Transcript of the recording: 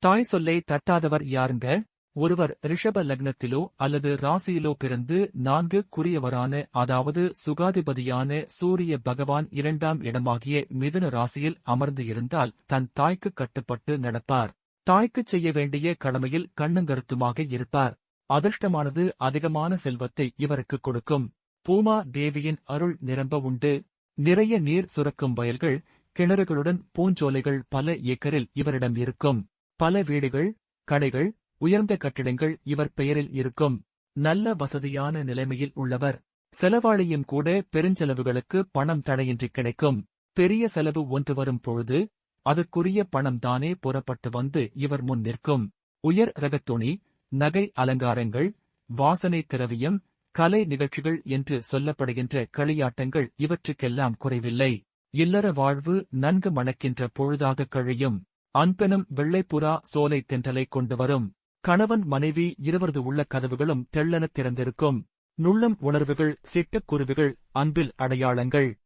தாய் சொல்லை தட்டாதவர் யாருங்க? ஒருவர் ரிஷப லக்னத்திலோ அல்லது ராசியிலோ பிறந்து 4 குறியவரான அதாவது சுகாதிபதியான சூரிய பகவான் 2ஆம் இடமாகிய மிதுன ராசியில் அமர்ந்து இருந்தால் தன் தாய்க்கு கட்டுப்பட்டு நடப்பார். தாய்க்குச் செய்ய வேண்டிய கடமையில் கண்ணுங்கருத்துமாக இருப்பார். அதிர்ஷ்டமானது அதிகமான செல்வத்தை இவருக்கு கொடுக்கும். பூமா தேவியின் அருள் நிரம்ப உண்டு. நிறைய நீர் சுரக்கும் வயல்கள், கிணறுகளுடன் பூஞ்சோலைகள் பல ஏக்கரில் இவரிடம் இருக்கும். பல வீடுகள், கடைகள், உயர்ந்த கட்டிடங்கள் இவர் பெயரில் இருக்கும். நல்ல வசதியான நிலைமையில் உள்ளவர். செலவாளியும் கூட பெருஞ்செலவுகளுக்கு பணம் தடையின்றி கிடைக்கும். பெரிய செலவு ஒன்று வரும் பொழுது அதற்குரிய பணம் தானே புறப்பட்டு வந்து இவர் முன் நிற்கும். உயர் ரகத் துணி, நகை அலங்காரங்கள், வாசனை திரவியம், கலை நிகழ்ச்சிகள் என்று சொல்லப்படுகின்ற களியாட்டங்கள் இவற்றுக்கெல்லாம் குறைவில்லை. இல்லற வாழ்வு நன்கு மணக்கின்ற பொழுதாக கழியும். அன்பெனும் வெள்ளைப்புறா சோலை தென்றலை கொண்டு வரும். கணவன் மனைவி இருவரது உள்ள கதவுகளும் தெள்ளெனத் திறந்திருக்கும். நுள்ளம் உணர்வுகள் சிட்டுக்குருவிகள் அன்பில் அடையாளங்கள்.